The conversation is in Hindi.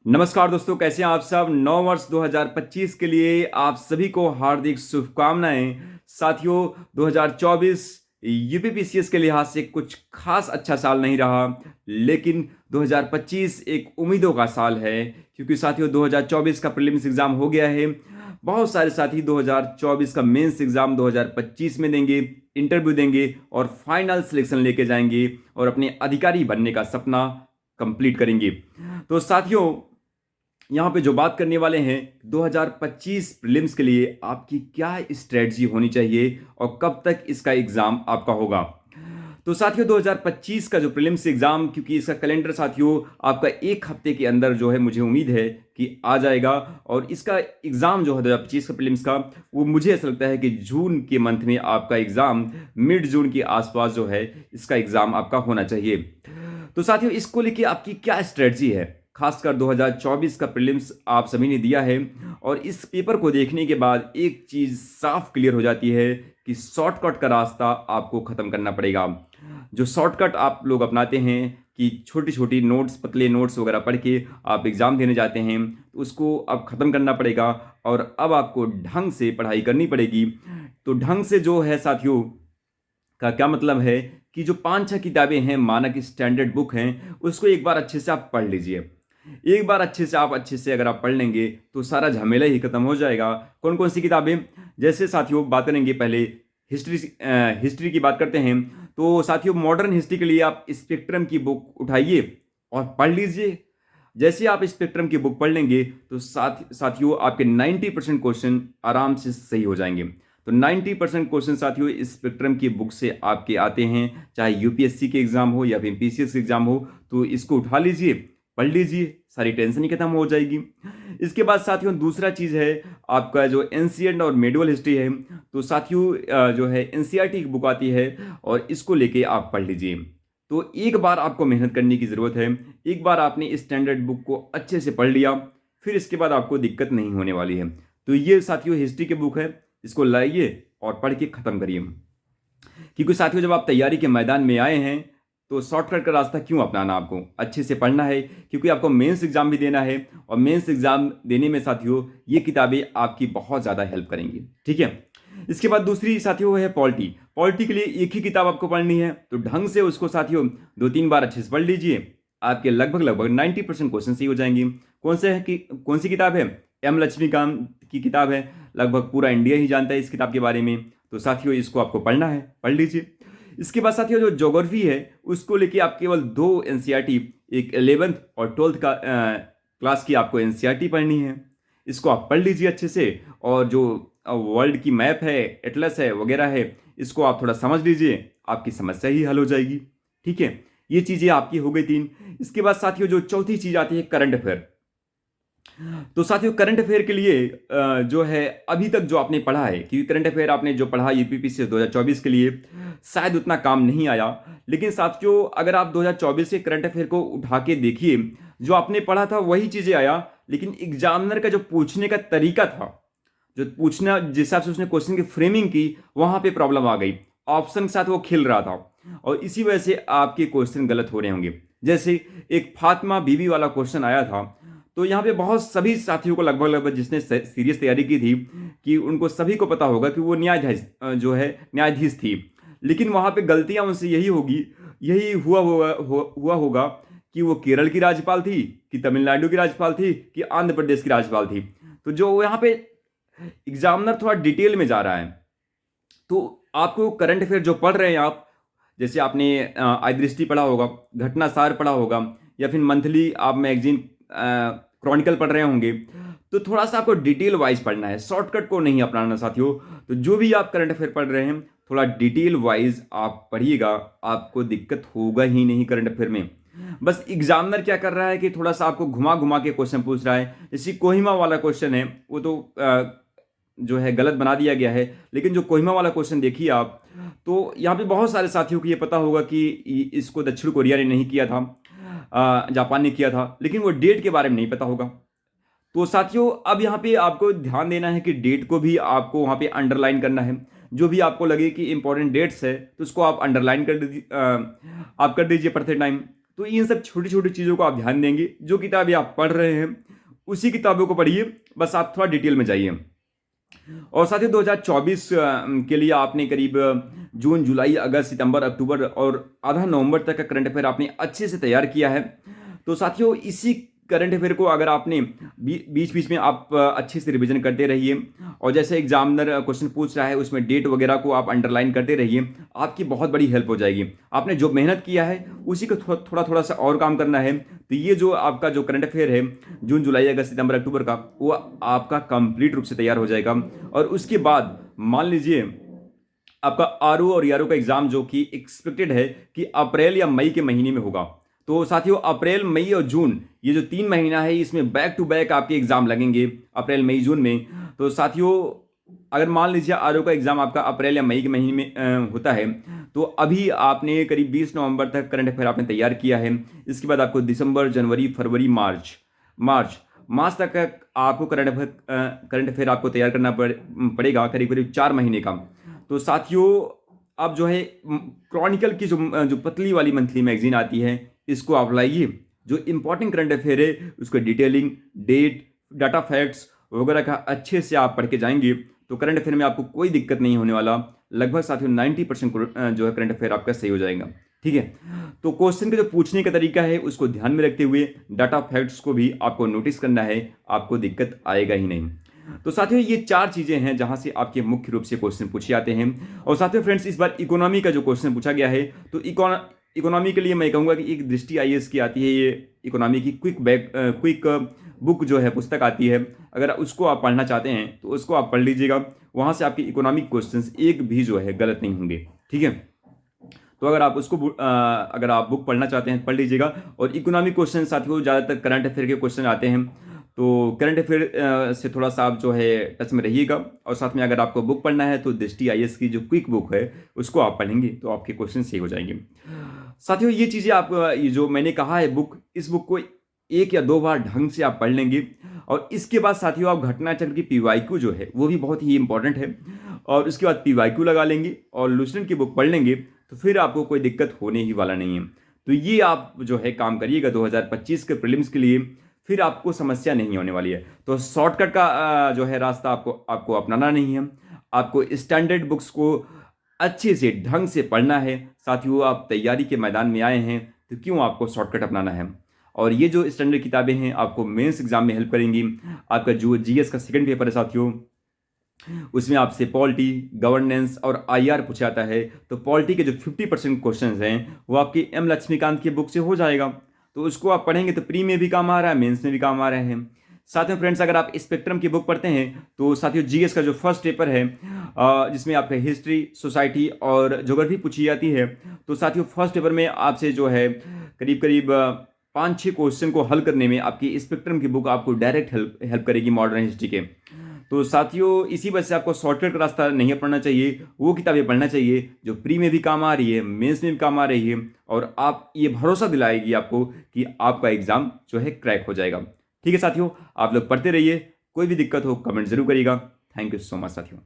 नमस्कार दोस्तों, कैसे हैं आप सब। नव वर्ष 2025 के लिए आप सभी को हार्दिक शुभकामनाएं। साथियों, 2024 यूपीपीसीएस के लिहाज से कुछ खास अच्छा साल नहीं रहा, लेकिन 2025 एक उम्मीदों का साल है, क्योंकि साथियों 2024 का प्रीलिम्स एग्जाम हो गया है। बहुत सारे साथी 2024 का मेंस एग्जाम 2025 में देंगे, इंटरव्यू देंगे और फाइनल सिलेक्शन लेके जाएंगे और अपने अधिकारी बनने का सपना कंप्लीट करेंगे। तो साथियों, यहाँ पे जो बात करने वाले हैं 2025 प्रीलिम्स के लिए आपकी क्या स्ट्रेटजी होनी चाहिए और कब तक इसका एग्जाम आपका होगा। तो साथियों 2025 का जो प्रीलिम्स एग्जाम, क्योंकि इसका कैलेंडर साथियों आपका एक हफ्ते के अंदर जो है मुझे उम्मीद है कि आ जाएगा, और इसका एग्जाम जो है 2025 का प्रीलिम्स का, वो मुझे ऐसा लगता है कि जून के मंथ में आपका एग्जाम, मिड जून के आसपास जो है इसका एग्जाम आपका होना चाहिए। तो साथियों इसको लेके आपकी क्या स्ट्रेटजी है। खासकर 2024 का प्रीलिम्स आप सभी ने दिया है, और इस पेपर को देखने के बाद एक चीज साफ क्लियर हो जाती है कि शॉर्टकट का रास्ता आपको खत्म करना पड़ेगा। जो शॉर्टकट आप लोग अपनाते हैं कि छोटी छोटी नोट्स, पतले नोट्स वगैरह पढ़ के आप एग्जाम देने जाते हैं, तो उसको अब खत्म करना पड़ेगा और अब आपको ढंग से पढ़ाई करनी पड़ेगी। तो ढंग से जो है साथियों का क्या मतलब है कि जो 5-6 किताबें हैं, मानक स्टैंडर्ड बुक हैं, उसको एक बार अच्छे से आप पढ़ लीजिए। एक बार अच्छे से अगर आप पढ़ लेंगे तो सारा झमेला ही खत्म हो जाएगा। कौन कौन सी किताबें, जैसे साथियों बात करेंगे पहले हिस्ट्री की बात करते हैं। तो साथियों मॉडर्न हिस्ट्री के लिए आप स्पेक्ट्रम की बुक उठाइए और पढ़ लीजिए। जैसे आप स्पेक्ट्रम की बुक पढ़ लेंगे तो साथियों आपके 90% क्वेश्चन आराम से सही हो जाएंगे। तो 90% क्वेश्चन साथियों इस स्पेक्ट्रम की बुक से आपके आते हैं, चाहे यूपीएससी के एग्जाम हो या फिर पीसीएस के एग्जाम हो। तो इसको उठा लीजिए, पढ़ लीजिए, सारी टेंशन ही खत्म हो जाएगी। इसके बाद साथियों दूसरा चीज है आपका जो एंशिएंट और मेडिवल हिस्ट्री है। तो साथियों जो है एनसीईआरटी की बुक आती है और इसको लेके आप पढ़ लीजिए। तो एक बार आपको मेहनत करने की जरूरत है। एक बार आपने इस स्टैंडर्ड बुक को अच्छे से पढ़ लिया, फिर इसके बाद आपको दिक्कत नहीं होने वाली है। तो ये साथियों हिस्ट्री की बुक है, इसको लाइए और पढ़ के खत्म करिए। क्योंकि साथियों जब आप तैयारी के मैदान में आए हैं तो शॉर्टकट का रास्ता क्यों अपनाना, आपको अच्छे से पढ़ना है, क्योंकि आपको मेंस एग्जाम भी देना है। और मेंस एग्जाम देने में साथियों ये किताबें आपकी बहुत ज़्यादा हेल्प करेंगी, ठीक है। इसके बाद दूसरी साथियों वो है पॉलिटी। पॉलिटी के लिए एक ही किताब आपको पढ़नी है, तो ढंग से उसको साथियों 2-3 बार अच्छे से पढ़ लीजिए। आपके लगभग 90% क्वेश्चन सही हो जाएंगे। कौन सी किताब है? एम लक्ष्मीकांत की किताब है। लगभग पूरा इंडिया ही जानता है इस किताब के बारे में। तो साथियों इसको आपको पढ़ना है, पढ़ लीजिए। इसके बाद साथियों जो ज्योग्राफी है उसको लेके आप केवल 2 एनसीईआरटी, एक 11th और 12th का क्लास की आपको एनसीईआरटी पढ़नी है। इसको आप पढ़ लीजिए अच्छे से। और जो वर्ल्ड की मैप है, एटलस है वगैरह है, इसको आप थोड़ा समझ लीजिए, आपकी समस्या ही हल हो जाएगी, ठीक है। ये चीज़ें आपकी हो गई 3। इसके बाद साथियों जो चौथी चीज़ आती है करंट अफेयर। तो साथियों करंट अफेयर के लिए जो है अभी तक जो आपने पढ़ा है, क्योंकि करंट अफेयर आपने जो पढ़ा यूपीपीसीएस 2024 के लिए शायद उतना काम नहीं आया, लेकिन साथियों अगर आप 2024 के करंट अफेयर को उठा के देखिए, जो आपने पढ़ा था वही चीजें आया, लेकिन एग्जामिनर का जो पूछने का तरीका था, जो पूछना जिस हिसाब से उसने क्वेश्चन की फ्रेमिंग की, वहां पे प्रॉब्लम आ गई। ऑप्शन के साथ वो खेल रहा था और इसी वजह से आपके क्वेश्चन गलत हो रहे होंगे। जैसे एक फातिमा बीवी वाला क्वेश्चन आया था, तो यहाँ पे बहुत सभी साथियों को लगभग जिसने सीरियस तैयारी की थी, कि उनको सभी को पता होगा कि वो न्यायाधीश थी, लेकिन वहाँ पे गलतियाँ उनसे यही हुआ होगा कि वो केरल की राज्यपाल थी, कि तमिलनाडु की राज्यपाल थी, कि आंध्र प्रदेश की राज्यपाल थी। तो जो यहाँ पे एग्जामिनर थोड़ा डिटेल में जा रहा है, तो आपको करंट अफेयर जो पढ़ रहे हैं आप, जैसे आपने आई दृष्टि पढ़ा होगा, घटना सार पढ़ा होगा, या फिर मंथली आप मैगजीन क्रॉनिकल पढ़ रहे होंगे, तो थोड़ा सा आपको डिटेल वाइज पढ़ना है, शॉर्टकट को नहीं अपनाना साथियों। तो जो भी आप करंट अफेयर पढ़ रहे हैं थोड़ा डिटेल वाइज आप पढ़िएगा, आपको दिक्कत होगा ही नहीं करंट अफेयर में। बस एग्जामिनर क्या कर रहा है कि थोड़ा सा आपको घुमा घुमा के क्वेश्चन पूछ रहा है। जैसे कोहिमा वाला क्वेश्चन है, वो तो जो है गलत बना दिया गया है, लेकिन जो कोहिमा वाला क्वेश्चन देखिए आप, तो यहाँ पे बहुत सारे साथियों को ये पता होगा कि इसको दक्षिण कोरिया ने नहीं किया था, जापान ने किया था, लेकिन वो डेट के बारे में नहीं पता होगा। तो साथियों अब यहाँ पे आपको ध्यान देना है कि डेट को भी आपको वहाँ पे अंडरलाइन करना है। जो भी आपको लगे कि इंपॉर्टेंट डेट्स है तो उसको आप अंडरलाइन कर दीजिए, आप कर दीजिए पढ़ते टाइम। तो इन सब छोटी छोटी चीज़ों को आप ध्यान देंगे। जो किताबें आप पढ़ रहे हैं उसी किताबों को पढ़िए, बस आप थोड़ा डिटेल में जाइए। और साथ ही 2024 के लिए आपने करीब जून, जुलाई, अगस्त, सितंबर, अक्टूबर और आधा नवंबर तक का करंट अफेयर आपने अच्छे से तैयार किया है। तो साथियों, इसी करंट अफेयर को अगर आपने बीच बीच में आप अच्छे से रिवीजन करते रहिए, और जैसे एग्जामिनर क्वेश्चन पूछ रहा है उसमें डेट वगैरह को आप अंडरलाइन करते रहिए, आपकी बहुत बड़ी हेल्प हो जाएगी। आपने जो मेहनत किया है उसी को थोड़ा थोड़ा सा और काम करना है। तो ये जो आपका जो करंट अफेयर है जून, जुलाई, अगस्त, सितंबर, अक्टूबर का, वो आपका कंप्लीट रूप से तैयार हो जाएगा। और उसके बाद मान लीजिए आपका आरओ और ईआरओ का एग्जाम जो कि एक्सपेक्टेड है कि अप्रैल या मई के महीने में होगा। तो साथियों, अप्रैल, मई और जून, ये जो 3 महीना है इसमें बैक टू बैक आपके एग्जाम लगेंगे अप्रैल, मई, जून में। तो साथियों, अगर मान लीजिए आरओ का एग्जाम आपका अप्रैल या मई के महीने में होता है, तो अभी आपने करीब 20 नवंबर तक करंट अफेयर आपने तैयार किया है। इसके बाद आपको दिसंबर, जनवरी, फरवरी, मार्च तक आपको करंट अफेयर आपको तैयार करना पड़ेगा, करीब करीब 4 महीने का। तो साथियों, अब जो है क्रॉनिकल की जो पतली वाली मंथली मैगजीन आती है, इसको आप लाइए। जो इंपॉर्टेंट करंट अफेयर है उसको डिटेलिंग, डेट, डाटा फैक्ट्स वगैरह का अच्छे से आप पढ़ के जाएंगे तो करंट अफेयर में आपको कोई दिक्कत नहीं होने वाला। लगभग साथियों 90% जो है करंट अफेयर आपका सही हो जाएगा। ठीक है, तो क्वेश्चन का जो पूछने का तरीका है उसको ध्यान में रखते हुए डाटा फैक्ट्स को भी आपको नोटिस करना है, आपको दिक्कत आएगा ही नहीं। तो साथियों, ये 4 चीजें हैं जहां से आपके मुख्य रूप से क्वेश्चन पूछे जाते हैं। और साथियों फ्रेंड्स, इस बार इकोनॉमी का जो क्वेश्चन पूछा गया है, तो इकोनॉमी के लिए मैं कहूंगा कि एक दृष्टि आईएएस की आती है, ये इकोनॉमी की क्विक बुक जो है, पुस्तक आती है। अगर उसको आप पढ़ना चाहते हैं तो उसको आप पढ़ लीजिएगा, वहां से आपके इकोनॉमिक क्वेश्चंस एक भी जो है गलत नहीं होंगे। ठीक है, तो अगर आप अगर आप बुक पढ़ना चाहते हैं पढ़ लीजिएगा। और इकोनॉमिक क्वेश्चन साथियों ज़्यादातर करंट अफेयर के क्वेश्चन आते हैं, तो करंट अफेयर से थोड़ा सा आप जो है टच में रहिएगा। और साथ में अगर आपको बुक पढ़ना है तो दृष्टि आईएएस की जो क्विक बुक है उसको आप पढ़ेंगे तो आपके क्वेश्चन सही हो जाएंगे। साथियों, ये चीज़ें आप ये जो मैंने कहा है बुक, इस बुक को 1 या 2 बार ढंग से आप पढ़ लेंगे। और इसके बाद साथियों, आप घटना चक्र की पीवाईक्यू जो है वो भी बहुत ही इंपॉर्टेंट है, और उसके बाद पीवाईक्यू लगा लेंगे और लुसेंट की बुक पढ़ लेंगे तो फिर आपको कोई दिक्कत होने ही वाला नहीं है। तो ये आप जो है काम करिएगा 2025 के प्रीलिम्स के लिए, फिर आपको समस्या नहीं होने वाली है। तो शॉर्टकट का जो है रास्ता आपको अपनाना नहीं है, आपको स्टैंडर्ड बुक्स को अच्छे से ढंग से पढ़ना है। साथियों, आप तैयारी के मैदान में आए हैं तो क्यों आपको शॉर्टकट अपनाना है। और ये जो स्टैंडर्ड किताबें हैं आपको मेंस एग्जाम में हेल्प करेंगी। आपका जो जीएस का सेकंड पेपर है साथियों, उसमें आपसे पॉलिटी, गवर्नेंस और आईआर पूछा जाता है। तो पॉलिटी के जो 50% क्वेश्चन हैं वो आपकी एम लक्ष्मीकांत की बुक से हो जाएगा, तो उसको आप पढ़ेंगे तो प्री में भी काम आ रहा है, मेंस में भी काम आ रहे हैं। साथ में फ्रेंड्स, अगर आप स्पेक्ट्रम की बुक पढ़ते हैं तो साथियों जीएस का जो फर्स्ट पेपर है जिसमें आपका हिस्ट्री, सोसाइटी और ज्योग्राफी पूछी जाती है, तो साथियों फर्स्ट पेपर में आपसे जो है करीब करीब 5-6 क्वेश्चन को हल करने में आपकी स्पेक्ट्रम की बुक आपको डायरेक्ट हेल्प करेगी मॉडर्न हिस्ट्री के। तो साथियों, इसी वजह से आपको शॉर्टकट का रास्ता नहीं अपनाना चाहिए, वो किताबें पढ़ना चाहिए जो प्री में भी काम आ रही है, मेंस में भी काम आ रही है, और आप ये भरोसा दिलाएगी आपको कि आपका एग्जाम जो है क्रैक हो जाएगा। ठीक है साथियों, आप लोग पढ़ते रहिए, कोई भी दिक्कत हो कमेंट जरूर करिएगा। थैंक यू सो मच साथियों।